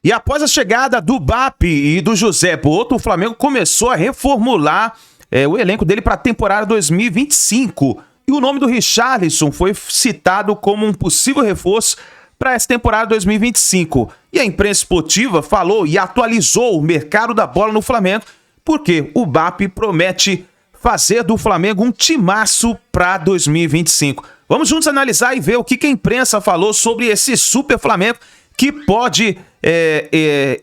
E após a chegada do BAP e do José Boto, o Flamengo começou a reformular o elenco dele para a temporada 2025. E o nome do Richarlison foi citado como um possível reforço para essa temporada 2025. E a imprensa esportiva falou e atualizou o mercado da bola no Flamengo, porque o BAP promete fazer do Flamengo um timaço para 2025. Vamos juntos analisar e ver o que a imprensa falou sobre esse Super Flamengo que pode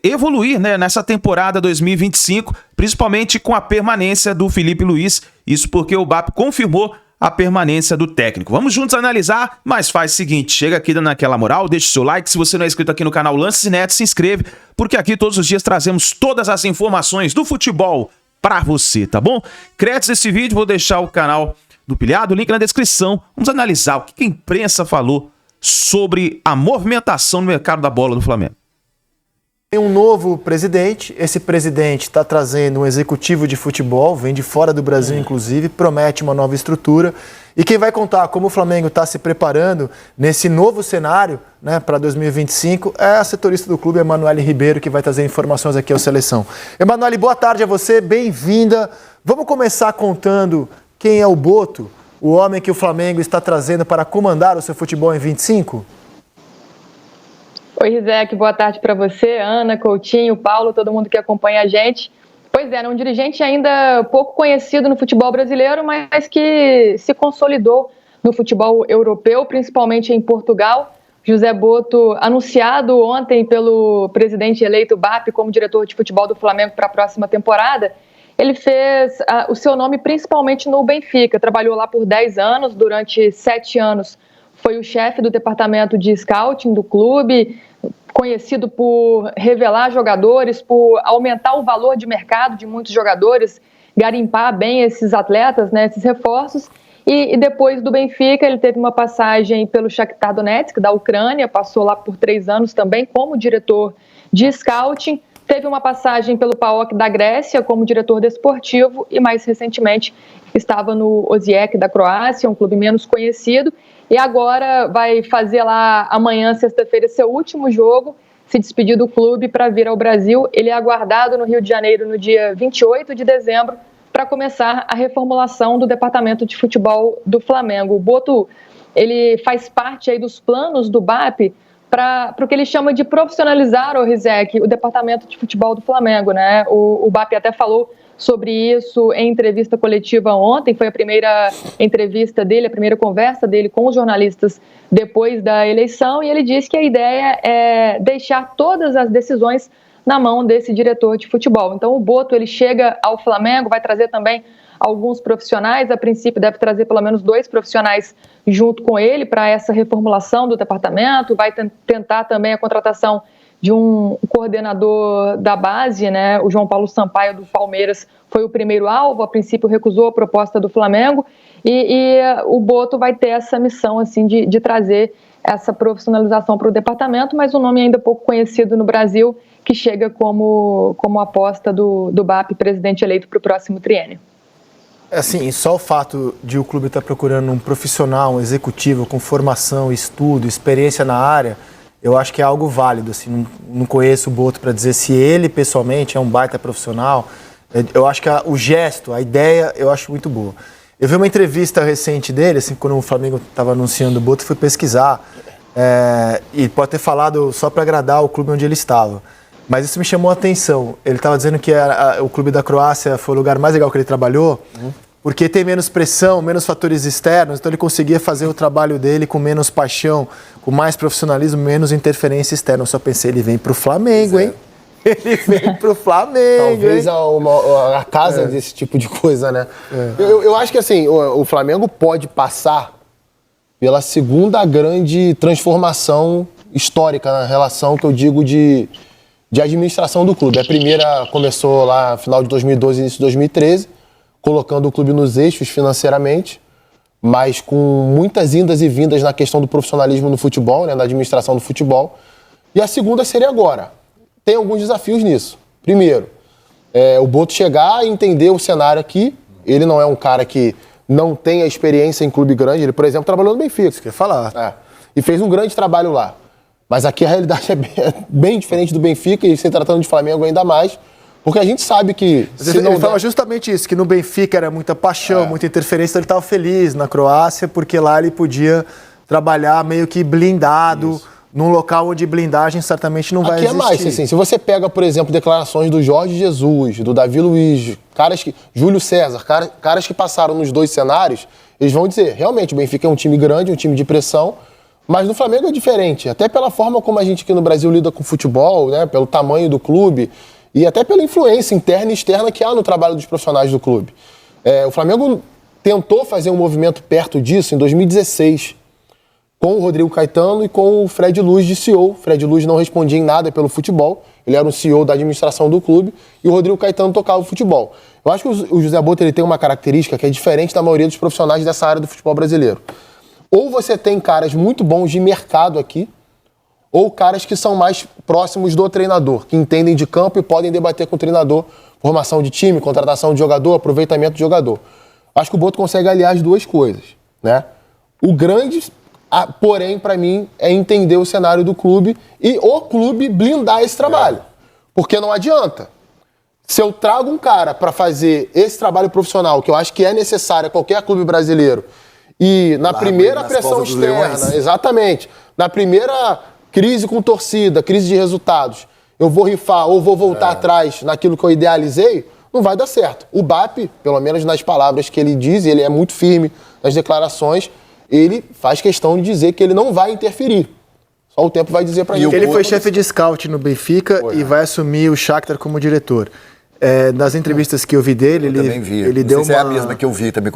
evoluir, né, nessa temporada 2025, principalmente com a permanência do Felipe Luiz. Isso porque o BAP confirmou a permanência do técnico. Vamos juntos analisar, mas faz o seguinte, chega aqui dando aquela moral, deixa o seu like, se você não é inscrito aqui no canal Lances e Netos, se inscreve, porque aqui todos os dias trazemos todas as informações do futebol para você, tá bom? Créditos desse vídeo, vou deixar o canal do Pilhado, o link na descrição. Vamos analisar o que a imprensa falou sobre a movimentação no mercado da bola do Flamengo. Tem um novo presidente, esse presidente está trazendo um executivo de futebol, vem de fora do Brasil inclusive, promete uma nova estrutura. E quem vai contar como o Flamengo está se preparando nesse novo cenário, né, para 2025 é a setorista do clube, Emanuele Ribeiro, que vai trazer informações aqui ao Seleção. Emanuele, boa tarde a você, bem-vinda. Vamos começar contando quem é o Boto, o homem que o Flamengo está trazendo para comandar o seu futebol em 25? Oi, Rizek, boa tarde para você, Ana, Coutinho, Paulo, todo mundo que acompanha a gente. Pois é, um dirigente ainda pouco conhecido no futebol brasileiro, mas que se consolidou no futebol europeu, principalmente em Portugal. José Boto, anunciado ontem pelo presidente eleito BAP como diretor de futebol do Flamengo para a próxima temporada, ele fez o seu nome principalmente no Benfica, trabalhou lá por 10 anos, durante 7 anos foi o chefe do departamento de scouting do clube, conhecido por revelar jogadores, por aumentar o valor de mercado de muitos jogadores, garimpar bem esses atletas, né, esses reforços. E depois do Benfica, ele teve uma passagem pelo Shakhtar Donetsk, da Ucrânia, passou lá por 3 anos também como diretor de scouting, teve uma passagem pelo PAOK da Grécia como diretor desportivo e mais recentemente estava no Osijek da Croácia, um clube menos conhecido, e agora vai fazer lá amanhã, sexta-feira, seu último jogo, se despedir do clube para vir ao Brasil. Ele é aguardado no Rio de Janeiro no dia 28 de dezembro para começar a reformulação do departamento de futebol do Flamengo. O Boto, ele faz parte aí dos planos do BAP para o que ele chama de profissionalizar, o Rizek, o departamento de futebol do Flamengo, né? O BAP até falou sobre isso em entrevista coletiva ontem, foi a primeira entrevista dele, a primeira conversa dele com os jornalistas depois da eleição, e ele disse que a ideia é deixar todas as decisões na mão desse diretor de futebol. Então o Boto, ele chega ao Flamengo, vai trazer também alguns profissionais, a princípio deve trazer pelo menos 2 profissionais junto com ele para essa reformulação do departamento, vai tentar também a contratação de um coordenador da base, né? O João Paulo Sampaio do Palmeiras foi o primeiro alvo, a princípio recusou a proposta do Flamengo e o Boto vai ter essa missão assim, de trazer essa profissionalização para o departamento, mas um nome ainda pouco conhecido no Brasil que chega como aposta do BAP, presidente eleito para o próximo triênio. Assim, só o fato de o clube estar procurando um profissional, um executivo com formação, estudo, experiência na área, eu acho que é algo válido, assim, não conheço o Boto para dizer se ele pessoalmente é um baita profissional. Eu acho que o gesto, a ideia, eu acho muito boa. Eu vi uma entrevista recente dele, assim, quando o Flamengo estava anunciando o Boto, fui pesquisar, e pode ter falado só para agradar o clube onde ele estava. Mas isso me chamou a atenção. Ele estava dizendo que o clube da Croácia foi o lugar mais legal que ele trabalhou, porque tem menos pressão, menos fatores externos, então ele conseguia fazer o trabalho dele com menos paixão, com mais profissionalismo, menos interferência externa. Eu só pensei, ele vem pro Flamengo, hein? Ele vem pro Flamengo, talvez a casa desse tipo de coisa, né? Eu acho que assim, o Flamengo pode passar pela segunda grande transformação histórica na relação que eu digo de administração do clube. A primeira começou lá no final de 2012, início de 2013, colocando o clube nos eixos financeiramente, mas com muitas indas e vindas na questão do profissionalismo no futebol, né, na administração do futebol. E a segunda seria agora. Tem alguns desafios nisso. Primeiro, o Boto chegar e entender o cenário aqui. Ele não é um cara que não tem a experiência em clube grande. Ele, por exemplo, trabalhou no Benfica. Isso que eu ia falar. E fez um grande trabalho lá. Mas aqui a realidade é bem diferente do Benfica, e se tratando de Flamengo ainda mais, porque a gente sabe que... Ele fala justamente isso, que no Benfica era muita paixão, muita interferência, então ele estava feliz na Croácia, porque lá ele podia trabalhar meio que blindado, num local onde blindagem certamente não vai existir. Aqui é mais, assim, se você pega, por exemplo, declarações do Jorge Jesus, do Davi Luiz, Júlio César, caras que passaram nos dois cenários, eles vão dizer, realmente, o Benfica é um time grande, um time de pressão, mas no Flamengo é diferente, até pela forma como a gente aqui no Brasil lida com futebol, né, pelo tamanho do clube e até pela influência interna e externa que há no trabalho dos profissionais do clube. O Flamengo tentou fazer um movimento perto disso em 2016, com o Rodrigo Caetano e com o Fred Luz de CEO. Fred Luz não respondia em nada pelo futebol, ele era o CEO da administração do clube e o Rodrigo Caetano tocava o futebol. Eu acho que o José Boto ele tem uma característica que é diferente da maioria dos profissionais dessa área do futebol brasileiro. Ou você tem caras muito bons de mercado aqui, ou caras que são mais próximos do treinador, que entendem de campo e podem debater com o treinador formação de time, contratação de jogador, aproveitamento de jogador. Acho que o Boto consegue aliar as duas coisas, né? O grande, porém, para mim, é entender o cenário do clube e o clube blindar esse trabalho. Porque não adianta. Se eu trago um cara para fazer esse trabalho profissional, que eu acho que é necessário a qualquer clube brasileiro, e na primeira pressão externa, exatamente, na primeira crise com torcida, crise de resultados, eu vou rifar ou vou voltar atrás naquilo que eu idealizei, não vai dar certo. O BAP, pelo menos nas palavras que ele diz, ele é muito firme nas declarações, ele faz questão de dizer que ele não vai interferir. Só o tempo vai dizer pra gente. Ele foi chefe de scout no Benfica e vai assumir o Shakhtar como diretor. Nas entrevistas que eu vi dele, ele deu uma... é a mesma que eu vi, também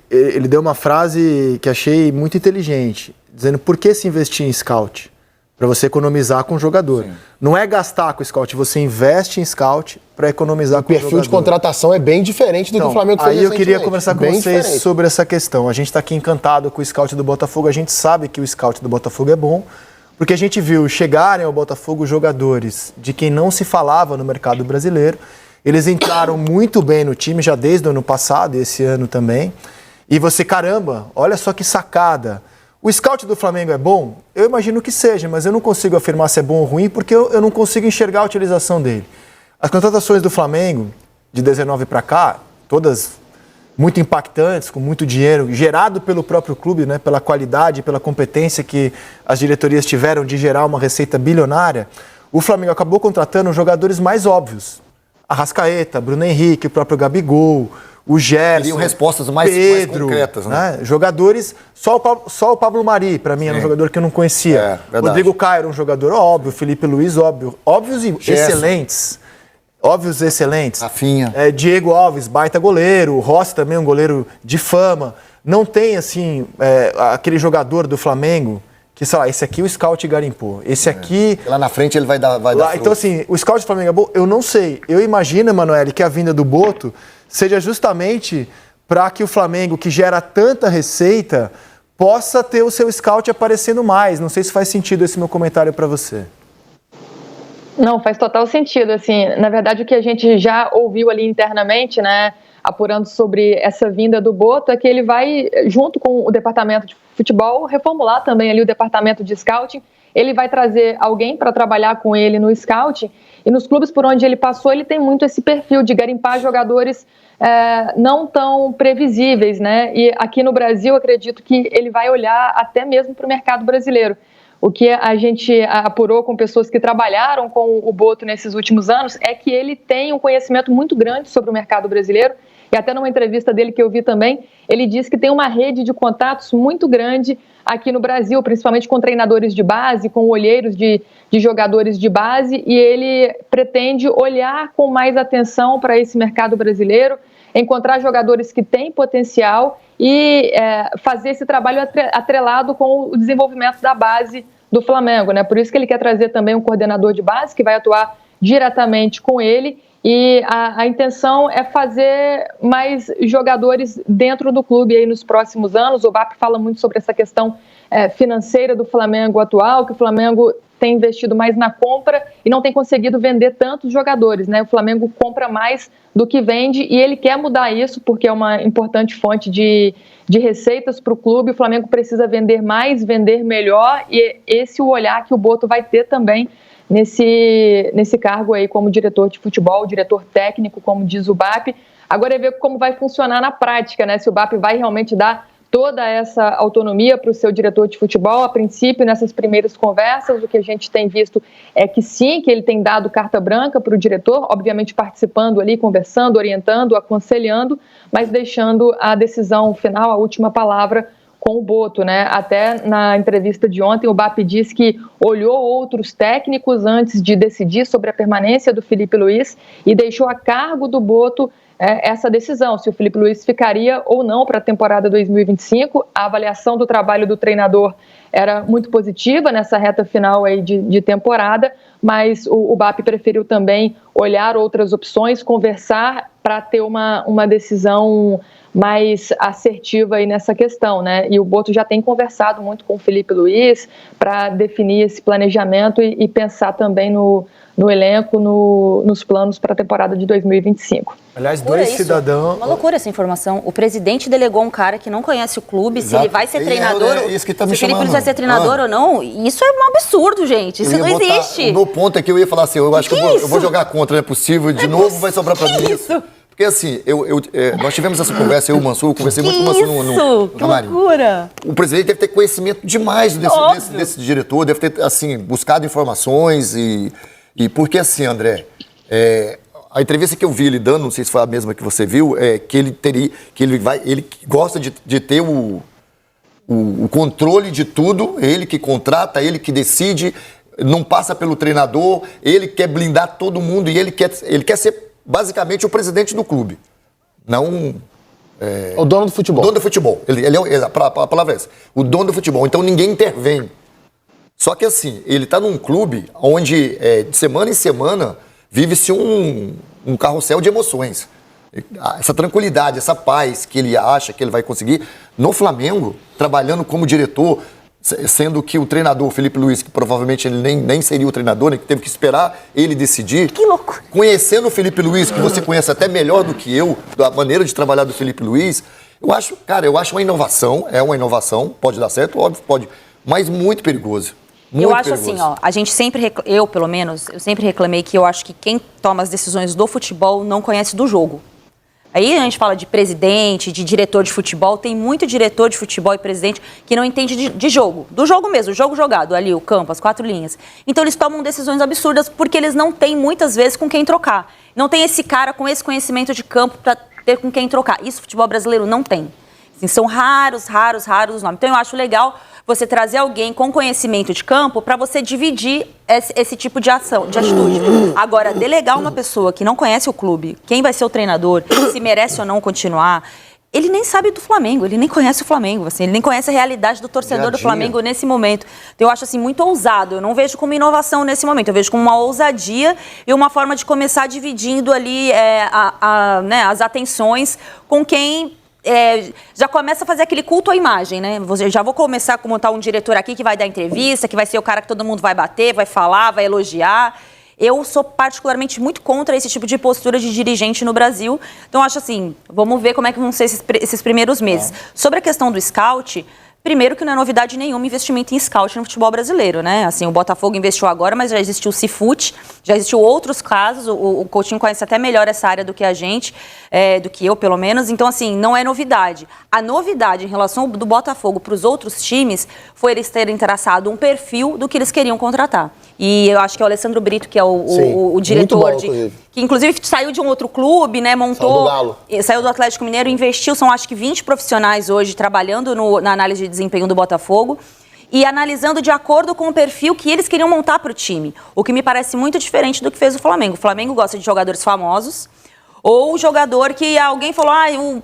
ele deu uma frase que achei muito inteligente, dizendo por que se investir em scout? Para você economizar com o jogador. Sim. Não é gastar com o scout, você investe em scout para economizar com o jogador. O perfil de contratação é bem diferente do que o Flamengo fez recentemente. Aí eu queria conversar com vocês sobre essa questão. A gente está aqui encantado com o scout do Botafogo, a gente sabe que o scout do Botafogo é bom, porque a gente viu chegarem ao Botafogo jogadores de quem não se falava no mercado brasileiro. Eles entraram muito bem no time já desde o ano passado e esse ano também. E você, caramba, olha só que sacada. O scout do Flamengo é bom? Eu imagino que seja, mas eu não consigo afirmar se é bom ou ruim porque eu não consigo enxergar a utilização dele. As contratações do Flamengo, de 19 para cá, todas muito impactantes, com muito dinheiro, gerado pelo próprio clube, né, pela qualidade, pela competência que as diretorias tiveram de gerar uma receita bilionária, o Flamengo acabou contratando jogadores mais óbvios. Arrascaeta, Bruno Henrique, o próprio Gabigol, o Gerson, queriam respostas mais concretas, né? Jogadores, só o Pablo Mari, para mim, era um jogador que eu não conhecia. Rodrigo Caio era um jogador óbvio, Felipe Luiz, óbvios e excelentes. Óbvios excelentes. Rafinha. Diego Alves, baita goleiro. Rossi também, um goleiro de fama. Não tem, assim, aquele jogador do Flamengo que, sei lá, esse aqui o scout garimpou. Esse aqui... Lá na frente ele vai dar então, assim, o scout do Flamengo é bom? Eu não sei. Eu imagino, Emanuele, que a vinda do Boto seja justamente para que o Flamengo, que gera tanta receita, possa ter o seu scout aparecendo mais. Não sei se faz sentido esse meu comentário para você. Não, faz total sentido, assim, na verdade o que a gente já ouviu ali internamente, né, apurando sobre essa vinda do Boto, é que ele vai, junto com o departamento de futebol, reformular também ali o departamento de scouting. Ele vai trazer alguém para trabalhar com ele no scouting, e nos clubes por onde ele passou, ele tem muito esse perfil de garimpar jogadores não tão previsíveis, né, e aqui no Brasil, acredito que ele vai olhar até mesmo para o mercado brasileiro. O que a gente apurou com pessoas que trabalharam com o Boto nesses últimos anos é que ele tem um conhecimento muito grande sobre o mercado brasileiro, e até numa entrevista dele que eu vi também, ele disse que tem uma rede de contatos muito grande aqui no Brasil, principalmente com treinadores de base, com olheiros de jogadores de base, e ele pretende olhar com mais atenção para esse mercado brasileiro, encontrar jogadores que têm potencial e fazer esse trabalho atrelado com o desenvolvimento da base do Flamengo, né? Por isso que ele quer trazer também um coordenador de base que vai atuar diretamente com ele, e a intenção é fazer mais jogadores dentro do clube aí nos próximos anos. O BAP fala muito sobre essa questão financeira do Flamengo atual, que o Flamengo tem investido mais na compra e não tem conseguido vender tantos jogadores, né? O Flamengo compra mais do que vende e ele quer mudar isso porque é uma importante fonte de receitas para o clube. O Flamengo precisa vender mais, vender melhor, e esse é o olhar que o Boto vai ter também nesse cargo aí como diretor de futebol, diretor técnico, como diz o BAP. Agora é ver como vai funcionar na prática, né? Se o BAP vai realmente dar toda essa autonomia para o seu diretor de futebol. A princípio, nessas primeiras conversas, o que a gente tem visto é que sim, que ele tem dado carta branca para o diretor, obviamente participando ali, conversando, orientando, aconselhando, mas deixando a decisão final, a última palavra, com o Boto, né? Até na entrevista de ontem, o BAP disse que olhou outros técnicos antes de decidir sobre a permanência do Felipe Luiz e deixou a cargo do Boto essa decisão, se o Felipe Luiz ficaria ou não para a temporada 2025. A avaliação do trabalho do treinador era muito positiva nessa reta final aí de temporada, mas o BAP preferiu também olhar outras opções, conversar para ter uma decisão mais assertiva aí nessa questão, né? E o Boto já tem conversado muito com o Felipe Luiz para definir esse planejamento e pensar também no elenco, nos planos para a temporada de 2025. Aliás, dois cidadãos... Uma loucura essa informação. O presidente delegou um cara que não conhece o clube, Exato. Se ele vai ser treinador, isso que tá se me o Felipe Luiz chamando. vai ser treinador ou não. Isso é um absurdo, gente. Isso não existe. O meu ponto é que eu ia falar assim, eu acho que eu vou jogar contra, não é possível, de novo vai sobrar pra mim isso. Porque assim, nós tivemos essa conversa, eu e o Mansur, eu conversei muito com o Mansur no camarim. Que loucura! O presidente deve ter conhecimento demais desse diretor, deve ter, assim, buscado informações e porque assim, André, a entrevista que eu vi ele dando, não sei se foi a mesma que você viu, que ele gosta de ter o controle de tudo, ele que contrata, ele que decide, não passa pelo treinador, ele quer blindar todo mundo e ele quer ser basicamente o presidente do clube. Não... O dono do futebol. O dono do futebol. A palavra é essa. O dono do futebol. Então ninguém intervém. Só que assim, ele está num clube onde de semana em semana vive-se um carrossel de emoções. Essa tranquilidade, essa paz que ele acha que ele vai conseguir. No Flamengo, trabalhando como diretor, sendo que o treinador, Felipe Luiz, que provavelmente ele nem seria o treinador, né, que teve que esperar ele decidir. Que louco! Conhecendo o Felipe Luiz, que você conhece até melhor do que eu, da maneira de trabalhar do Felipe Luiz, eu acho uma inovação, pode dar certo, óbvio, pode, mas muito perigoso. Eu acho assim, a gente sempre, eu pelo menos, eu sempre reclamei que eu acho que quem toma as decisões do futebol não conhece do jogo. Aí a gente fala de presidente, de diretor de futebol, tem muito diretor de futebol e presidente que não entende de jogo, do jogo mesmo, o jogo jogado, ali o campo, as 4 linhas. Então eles tomam decisões absurdas porque eles não têm muitas vezes com quem trocar. Não tem esse cara com esse conhecimento de campo para ter com quem trocar. Isso o futebol brasileiro não tem. Assim, são raros os nomes. Então eu acho legal você trazer alguém com conhecimento de campo para você dividir esse tipo de ação, de atitude. Agora, delegar uma pessoa que não conhece o clube, quem vai ser o treinador, se merece ou não continuar, ele nem sabe do Flamengo, ele nem conhece o Flamengo, assim, ele nem conhece a realidade do torcedor do Flamengo nesse momento. Então, eu acho assim, muito ousado, eu não vejo como inovação nesse momento, eu vejo como uma ousadia e uma forma de começar dividindo ali né, as atenções com quem... já começa a fazer aquele culto à imagem, né? Já vou começar a montar um diretor aqui que vai dar entrevista, que vai ser o cara que todo mundo vai bater, vai falar, vai elogiar. Eu sou particularmente muito contra esse tipo de postura de dirigente no Brasil. Então, acho assim, vamos ver como é que vão ser esses primeiros meses. Sobre a questão do scout... Primeiro que não é novidade nenhuma investimento em scout no futebol brasileiro, né? Assim, o Botafogo investiu agora, mas já existiu o Cifute, já existiu outros casos, o Coutinho conhece até melhor essa área do que a gente, do que eu, pelo menos. Então, assim, não é novidade. A novidade em relação do Botafogo para os outros times foi eles terem traçado um perfil do que eles queriam contratar. E eu acho que é o Alessandro Brito, que é o diretor, que inclusive saiu de um outro clube, né? Saiu do Atlético Mineiro, investiu, são acho que 20 profissionais hoje trabalhando na análise de desempenho do Botafogo e analisando de acordo com o perfil que eles queriam montar para o time. O que me parece muito diferente do que fez o Flamengo. O Flamengo gosta de jogadores famosos ou jogador que alguém falou,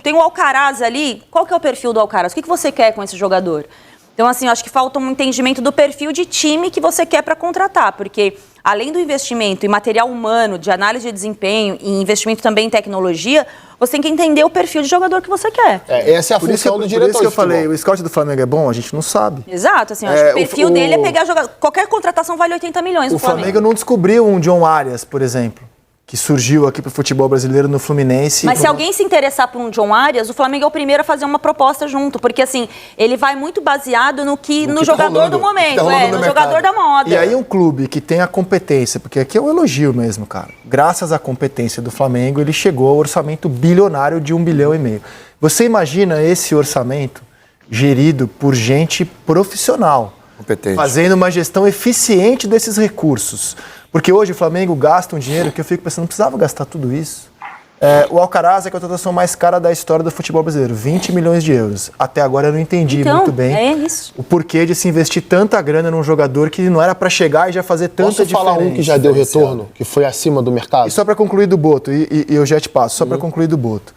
tem o Alcaraz ali, qual que é o perfil do Alcaraz? O que você quer com esse jogador? Então, assim, eu acho que falta um entendimento do perfil de time que você quer para contratar, porque além do investimento em material humano, de análise de desempenho e investimento também em tecnologia, você tem que entender o perfil de jogador que você quer. Essa é a função do diretor. Por isso que eu de futebol. falei, o scout do Flamengo é bom, a gente não sabe. Exato, assim, eu acho que o perfil dele é pegar jogador. Qualquer contratação vale 80 milhões no O Flamengo não descobriu um John Arias, por exemplo, que surgiu aqui pro futebol brasileiro no Fluminense. Mas se alguém se interessar por um John Arias, o Flamengo é o primeiro a fazer uma proposta junto, porque assim, ele vai muito baseado no jogador do momento, no jogador da moda. E aí um clube que tem a competência, porque aqui é um elogio mesmo, cara. Graças à competência do Flamengo, ele chegou ao orçamento bilionário de 1,5 bilhão. Você imagina esse orçamento gerido por gente profissional, competente, fazendo uma gestão eficiente desses recursos. Porque hoje o Flamengo gasta um dinheiro que eu fico pensando, não precisava gastar tudo isso. O Alcaraz é a contratação mais cara da história do futebol brasileiro, 20 milhões de euros. Até agora eu não entendi muito bem o porquê de se investir tanta grana num jogador que não era para chegar e já fazer tanta diferença. Posso falar um que já deu retorno, que foi acima do mercado? E só para concluir do Boto, e eu já te passo, só para concluir do Boto.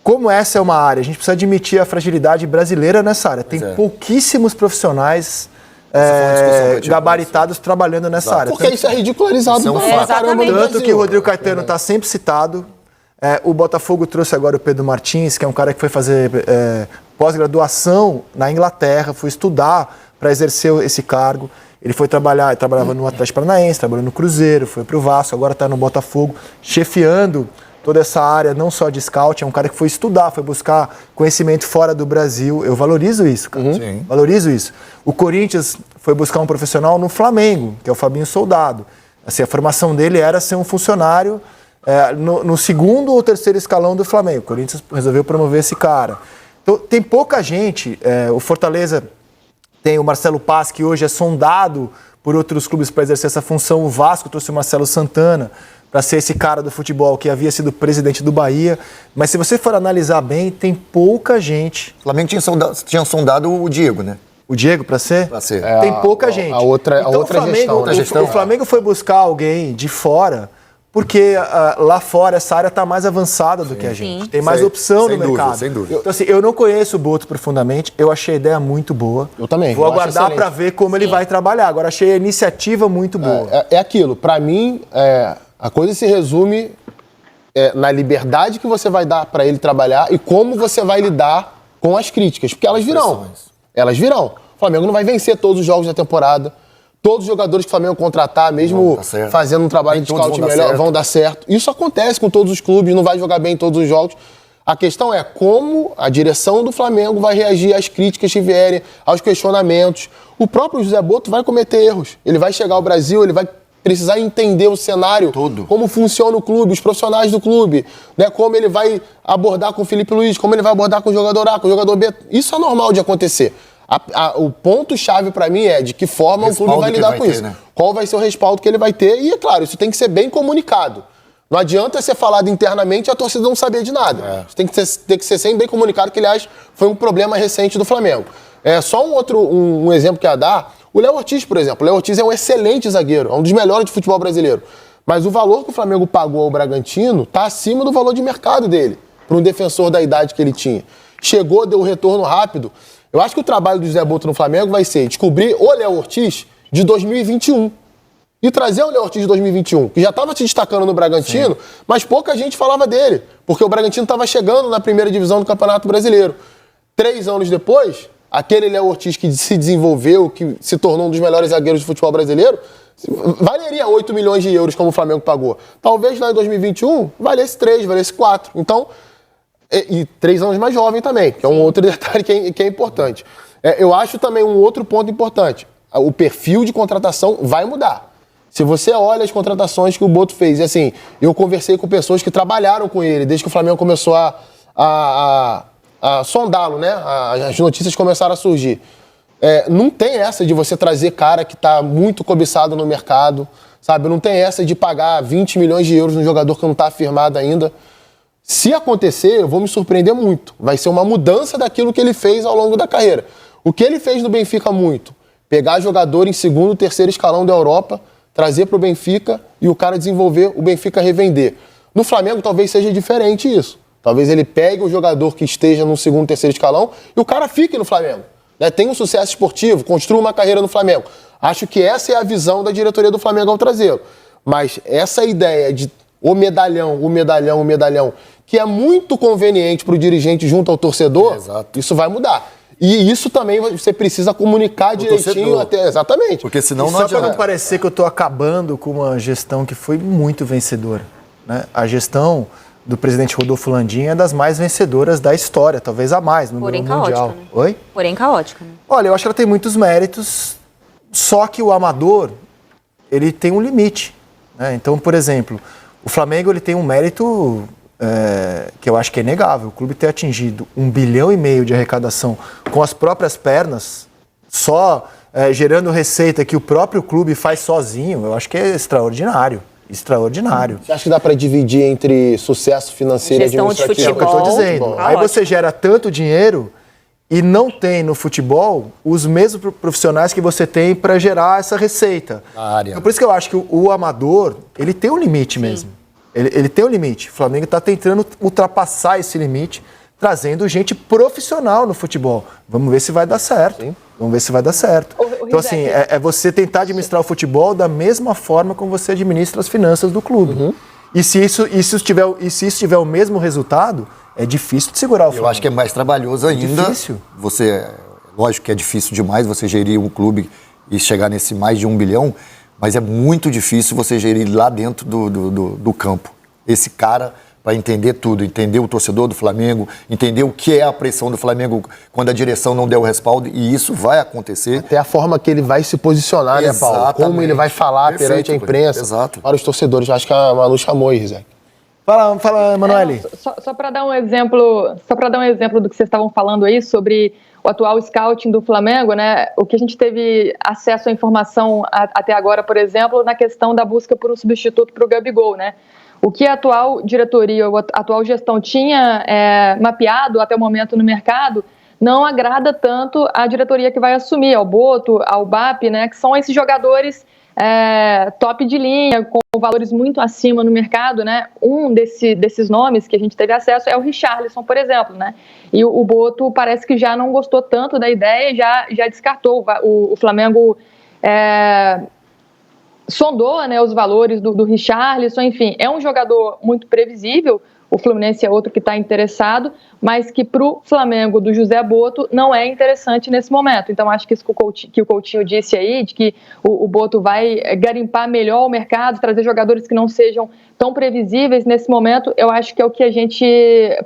Como essa é uma área, a gente precisa admitir a fragilidade brasileira nessa área. Tem pouquíssimos profissionais gabaritados trabalhando nessa área. Porque isso é ridicularizado. Tanto que o Rodrigo Caetano está sempre citado. O Botafogo trouxe agora o Pedro Martins, que é um cara que foi fazer pós-graduação na Inglaterra, foi estudar para exercer esse cargo. Ele foi trabalhava no Atlético Paranaense, trabalhou no Cruzeiro, foi para o Vasco, agora está no Botafogo, chefiando toda essa área, não só de scout, é um cara que foi estudar, foi buscar conhecimento fora do Brasil. Eu valorizo isso, cara. Valorizo isso. O Corinthians foi buscar um profissional no Flamengo, que é o Fabinho Soldado. Assim, a formação dele era ser um funcionário no segundo ou terceiro escalão do Flamengo. O Corinthians resolveu promover esse cara. Então, tem pouca gente. O Fortaleza tem o Marcelo Paz, que hoje é sondado por outros clubes para exercer essa função. O Vasco trouxe o Marcelo Santana para ser esse cara do futebol que havia sido presidente do Bahia. Mas se você for analisar bem, tem pouca gente. O Flamengo tinha sondado o Diego, né? O Diego para ser? Para ser. Tem pouca gente. A outra gestão. O Flamengo foi buscar alguém de fora, porque lá fora essa área está mais avançada do que a gente. Tem mais opção no mercado. Sem dúvida. Então, assim, eu não conheço o Boto profundamente, eu achei a ideia muito boa. Eu também. Vou aguardar para ver como ele vai trabalhar. Agora, achei a iniciativa muito boa. É aquilo. Para mim, a coisa se resume na liberdade que você vai dar para ele trabalhar e como você vai lidar com as críticas. Porque elas virão. Elas virão. O Flamengo não vai vencer todos os jogos da temporada. Todos os jogadores que o Flamengo contratar, mesmo fazendo um trabalho de scout melhor, vão dar certo. Isso acontece com todos os clubes, não vai jogar bem em todos os jogos. A questão é como a direção do Flamengo vai reagir às críticas que vierem, aos questionamentos. O próprio José Boto vai cometer erros. Ele vai chegar ao Brasil, ele vai precisar entender o cenário, como funciona o clube, os profissionais do clube, né? Como ele vai abordar com o Felipe Luiz, como ele vai abordar com o jogador A, com o jogador B. Isso é normal de acontecer. O ponto-chave para mim é de que forma o clube vai lidar com isso. Né? Qual vai ser o respaldo que ele vai ter. E, é claro, isso tem que ser bem comunicado. Não adianta ser falado internamente e a torcida não saber de nada. Isso tem que ser sempre bem comunicado, que, aliás, foi um problema recente do Flamengo. Só um exemplo que ia dar, o Léo Ortiz, por exemplo. O Léo Ortiz é um excelente zagueiro, é um dos melhores de futebol brasileiro. Mas o valor que o Flamengo pagou ao Bragantino está acima do valor de mercado dele, para um defensor da idade que ele tinha. Chegou, deu o retorno rápido. Eu acho que o trabalho do José Boto no Flamengo vai ser descobrir o Léo Ortiz de 2021. E trazer o Léo Ortiz de 2021, que já estava se destacando no Bragantino, mas pouca gente falava dele, porque o Bragantino estava chegando na primeira divisão do Campeonato Brasileiro. 3 anos depois, aquele Léo Ortiz que se desenvolveu, que se tornou um dos melhores zagueiros do futebol brasileiro, valeria 8 milhões de euros como o Flamengo pagou. Talvez lá em 2021 valesse 3, valesse 4. Então, e 3 anos mais jovem também, que é um outro detalhe que é importante. Eu acho também um outro ponto importante. O perfil de contratação vai mudar. Se você olha as contratações que o Boto fez, e assim, eu conversei com pessoas que trabalharam com ele, desde que o Flamengo começou a sondá-lo, né? As notícias começaram a surgir. Não tem essa de você trazer cara que está muito cobiçado no mercado, sabe? Não tem essa de pagar 20 milhões de euros num jogador que não está afirmado ainda. Se acontecer, eu vou me surpreender muito. Vai ser uma mudança daquilo que ele fez ao longo da carreira. O que ele fez no Benfica muito? Pegar jogador em segundo, terceiro escalão da Europa, trazer para o Benfica e o cara desenvolver, o Benfica revender. No Flamengo talvez seja diferente isso. Talvez ele pegue o jogador que esteja no segundo, terceiro escalão e o cara fique no Flamengo. né? Tem um sucesso esportivo, construa uma carreira no Flamengo. Acho que essa é a visão da diretoria do Flamengo ao trazê-lo. Mas essa ideia de o medalhão, que é muito conveniente para o dirigente junto ao torcedor, isso vai mudar. E isso também você precisa comunicar direitinho até. Exatamente. Porque senão não só adianta. para não parecer que eu estou acabando com uma gestão que foi muito vencedora, né? A gestão do presidente Rodolfo Landim é das mais vencedoras da história, talvez a mais no Porém nível mundial. caótica, né? Oi? Porém caótica, né? Olha, eu acho que ela tem muitos méritos, só que o amador, ele tem um limite, né? Então, por exemplo, o Flamengo ele tem um mérito que eu acho que é inegável. O clube ter atingido 1,5 bilhão de arrecadação com as próprias pernas, só gerando receita que o próprio clube faz sozinho, eu acho que é extraordinário. Extraordinário. Você acha que dá para dividir entre sucesso financeiro e administrativo? Gestão de É o que eu estou dizendo. Aí você gera tanto dinheiro e não tem no futebol os mesmos profissionais que você tem para gerar essa receita. Na área. Então, por isso que eu acho que o amador, ele tem um limite mesmo. Ele tem um limite. O Flamengo está tentando ultrapassar esse limite, trazendo gente profissional no futebol. Vamos ver se vai dar certo. Hein? Vamos ver se vai dar certo. Então, assim, é você tentar administrar o futebol da mesma forma como você administra as finanças do clube. E se isso tiver o mesmo resultado, é difícil de segurar o Flamengo. Eu acho que é mais trabalhoso ainda. Difícil. Lógico que é difícil demais você gerir um clube e chegar nesse mais de 1 bilhão, mas é muito difícil você gerir lá dentro do campo. Esse cara vai entender tudo, entender o torcedor do Flamengo, entender o que é a pressão do Flamengo quando a direção não der o respaldo, e isso vai acontecer. Até a forma que ele vai se posicionar, né, Paulo? Como ele vai falar perante a imprensa, para os torcedores. Acho que a Manu chamou aí, Rizek. Fala, Manoeli. Só para dar um exemplo, do que vocês estavam falando aí sobre o atual scouting do Flamengo, né? O que a gente teve acesso à informação até agora, por exemplo, na questão da busca por um substituto para o Gabigol, né? O que a atual diretoria, a atual gestão tinha mapeado até o momento no mercado não agrada tanto a diretoria que vai assumir, ao Boto, ao BAP, né? Que são esses jogadores top de linha, com valores muito acima no mercado, né? Um desses nomes que a gente teve acesso é o Richarlison, por exemplo, né? E o Boto parece que já não gostou tanto da ideia e já descartou. O Flamengo sondou, né, os valores do Richarlison, enfim, é um jogador muito previsível. O Fluminense é outro que está interessado, mas que para o Flamengo do José Boto não é interessante nesse momento. Então, acho que isso que o Coutinho disse aí, de que o Boto vai garimpar melhor o mercado, trazer jogadores que não sejam tão previsíveis nesse momento, eu acho que é o que a gente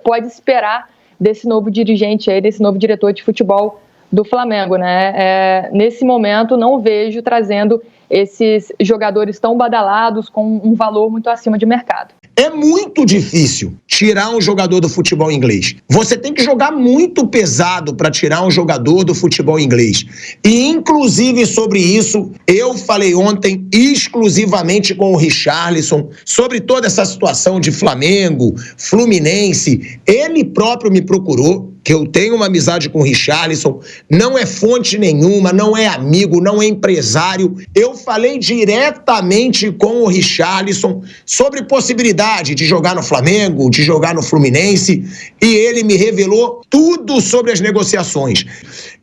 pode esperar desse novo dirigente aí, desse novo diretor de futebol do Flamengo, né? Nesse momento, não vejo trazendo esses jogadores tão badalados com um valor muito acima de mercado. É muito difícil tirar um jogador do futebol inglês. Você tem que jogar muito pesado para tirar um jogador do futebol inglês. E, inclusive, sobre isso, eu falei ontem exclusivamente com o Richarlison sobre toda essa situação de Flamengo, Fluminense. Ele próprio me procurou, que eu tenho uma amizade com o Richarlison, não é fonte nenhuma, não é amigo, não é empresário. Eu falei diretamente com o Richarlison sobre possibilidade de jogar no Flamengo, de jogar no Fluminense, e ele me revelou tudo sobre as negociações.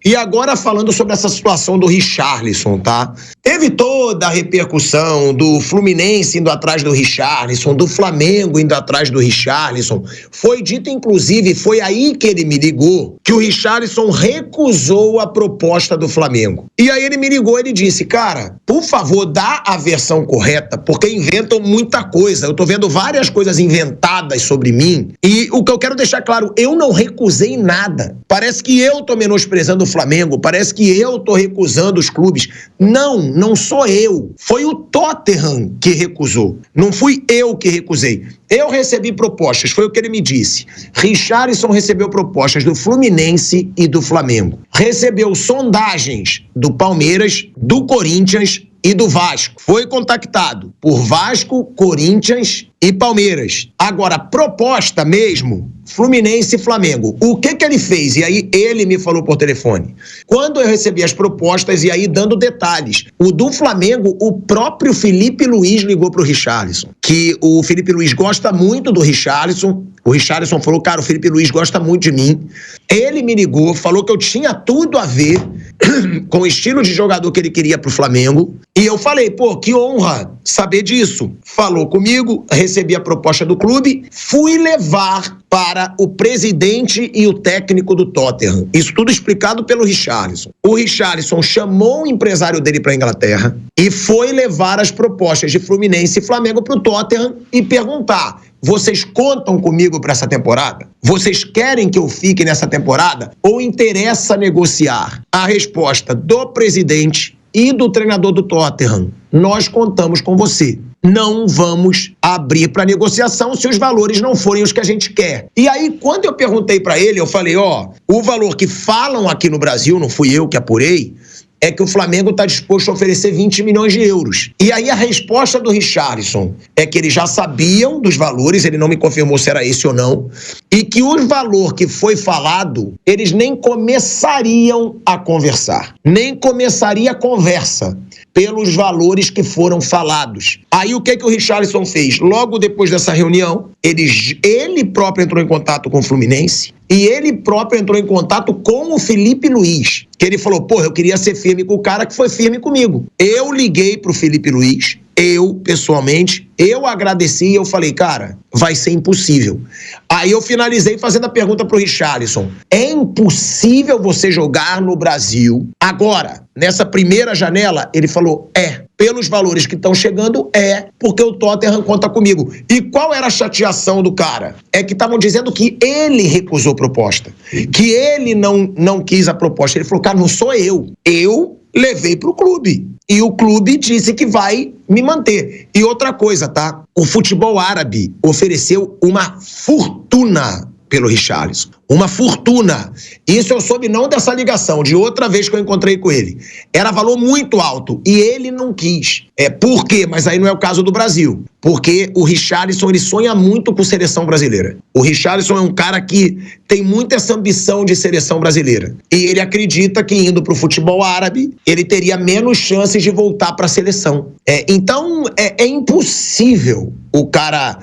E agora falando sobre essa situação do Richarlison, tá? Teve toda a repercussão do Fluminense indo atrás do Richarlison, do Flamengo indo atrás do Richarlison. Foi dito, inclusive, foi aí que ele me ligou, que o Richarlison recusou a proposta do Flamengo. E aí ele me ligou, ele disse, cara, por favor, dá a versão correta, porque inventam muita coisa. Eu tô vendo várias coisas inventadas sobre mim, e o que eu quero deixar claro, eu não recusei nada. Parece que eu tô menosprezando o Flamengo, parece que eu tô recusando os clubes. Não sou eu. Foi o Tottenham que recusou. Não fui eu que recusei. Eu recebi propostas, foi o que ele me disse. Richarlison recebeu propostas do Fluminense e do Flamengo. Recebeu sondagens do Palmeiras, do Corinthians, e do Vasco. Foi contactado por Vasco, Corinthians e Palmeiras. Agora, proposta mesmo, Fluminense e Flamengo. O que ele fez? E aí ele me falou por telefone. Quando eu recebi as propostas, e aí dando detalhes, o do Flamengo, o próprio Felipe Luiz ligou pro Richarlison, que o Felipe Luiz gosta muito do Richarlison. O Richarlison falou, cara, o Felipe Luiz gosta muito de mim. Ele me ligou, falou que eu tinha tudo a ver com o estilo de jogador que ele queria pro Flamengo. E eu falei, pô, que honra saber disso. Falou comigo, recebi a proposta do clube, fui levar para o presidente e o técnico do Tottenham. Isso tudo explicado pelo Richarlison. O Richarlison chamou o empresário dele para a Inglaterra e foi levar as propostas de Fluminense e Flamengo para o Tottenham e perguntar: vocês contam comigo para essa temporada? Vocês querem que eu fique nessa temporada? Ou interessa negociar? A resposta do presidente e do treinador do Tottenham: nós contamos com você. Não vamos abrir para negociação se os valores não forem os que a gente quer. E aí, quando eu perguntei para ele, eu falei, o valor que falam aqui no Brasil, não fui eu que apurei, é que o Flamengo está disposto a oferecer 20 milhões de euros. E aí a resposta do Richarlison é que eles já sabiam dos valores, ele não me confirmou se era esse ou não, e que o valor que foi falado, eles nem começariam a conversar. Nem começaria a conversa pelos valores que foram falados. Aí o que o Richarlison fez? Logo depois dessa reunião, ele próprio entrou em contato com o Fluminense e ele próprio entrou em contato com o Felipe Luiz, que ele falou, eu queria ser firme com o cara que foi firme comigo. Eu liguei pro Felipe Luiz, pessoalmente, eu agradeci e eu falei, cara, vai ser impossível. Aí eu finalizei fazendo a pergunta pro Richarlison: é impossível você jogar no Brasil agora, nessa primeira janela? Ele falou, pelos valores que estão chegando, porque o Tottenham conta comigo. E qual era a chateação do cara? É que estavam dizendo que ele recusou a proposta, que ele não quis a proposta. Ele falou, cara, não sou eu. Eu levei pro clube. E o clube disse que vai me manter. E outra coisa, tá? O futebol árabe ofereceu uma fortuna pelo Richarlison. Uma fortuna. Isso eu soube não dessa ligação, de outra vez que eu encontrei com ele. Era valor muito alto e ele não quis. Por quê? Mas aí não é o caso do Brasil. Porque o Richarlison, ele sonha muito com seleção brasileira. O Richarlison é um cara que tem muita essa ambição de seleção brasileira. E ele acredita que indo pro futebol árabe, ele teria menos chances de voltar pra seleção. Então, é impossível o cara...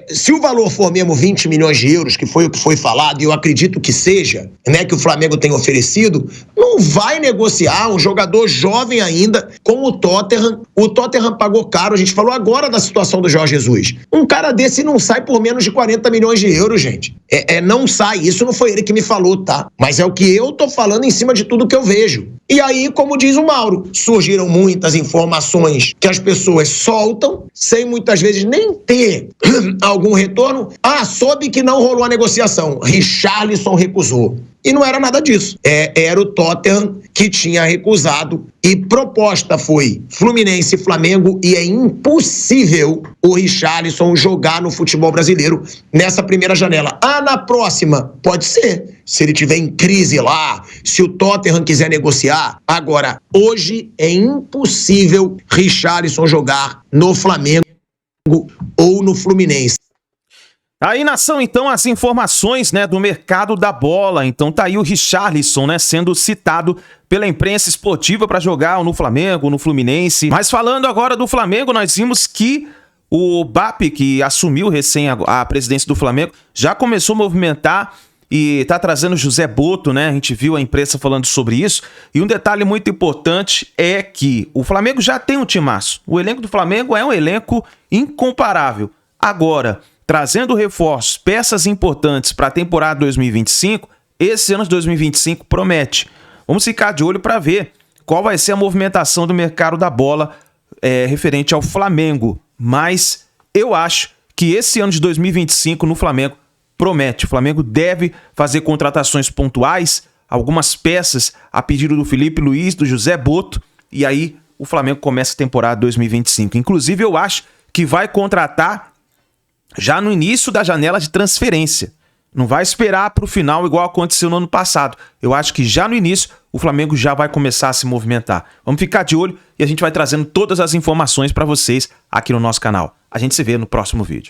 se o valor for mesmo 20 milhões de euros, que foi o que foi falado, e eu acredito que seja, né, que o Flamengo tem oferecido, não vai negociar um jogador jovem ainda com o Tottenham. O Tottenham pagou caro, a gente falou agora da situação do Jorge Jesus. Um cara desse não sai por menos de 40 milhões de euros, gente. Não sai, isso não foi ele que me falou, tá? Mas é o que eu tô falando em cima de tudo que eu vejo. E aí, como diz o Mauro, surgiram muitas informações que as pessoas soltam, sem muitas vezes nem ter algum retorno. Soube que não rolou a negociação. Richarlison recusou. E não era nada disso. Era o Tottenham que tinha recusado. E proposta foi Fluminense e Flamengo. E é impossível o Richarlison jogar no futebol brasileiro nessa primeira janela. Na próxima, pode ser. Se ele tiver em crise lá, se o Tottenham quiser negociar. Agora, hoje é impossível Richarlison jogar no Flamengo ou no Fluminense. Aí, nação, então, as informações, né, do mercado da bola. Então tá aí o Richarlison, né, sendo citado pela imprensa esportiva para jogar no Flamengo, no Fluminense. Mas falando agora do Flamengo, nós vimos que o BAP, que assumiu recém a presidência do Flamengo, já começou a movimentar e tá trazendo José Boto, né? A gente viu a imprensa falando sobre isso. E um detalhe muito importante é que o Flamengo já tem um timaço. O elenco do Flamengo é um elenco incomparável. Agora, trazendo reforços, peças importantes para a temporada 2025, esse ano de 2025 promete. Vamos ficar de olho para ver qual vai ser a movimentação do mercado da bola referente ao Flamengo. Mas eu acho que esse ano de 2025 no Flamengo promete. O Flamengo deve fazer contratações pontuais, algumas peças a pedido do Felipe Luiz, do José Boto, e aí o Flamengo começa a temporada 2025. Inclusive eu acho que vai contratar já no início da janela de transferência. Não vai esperar para o final igual aconteceu no ano passado. Eu acho que já no início o Flamengo já vai começar a se movimentar. Vamos ficar de olho e a gente vai trazendo todas as informações para vocês aqui no nosso canal. A gente se vê no próximo vídeo.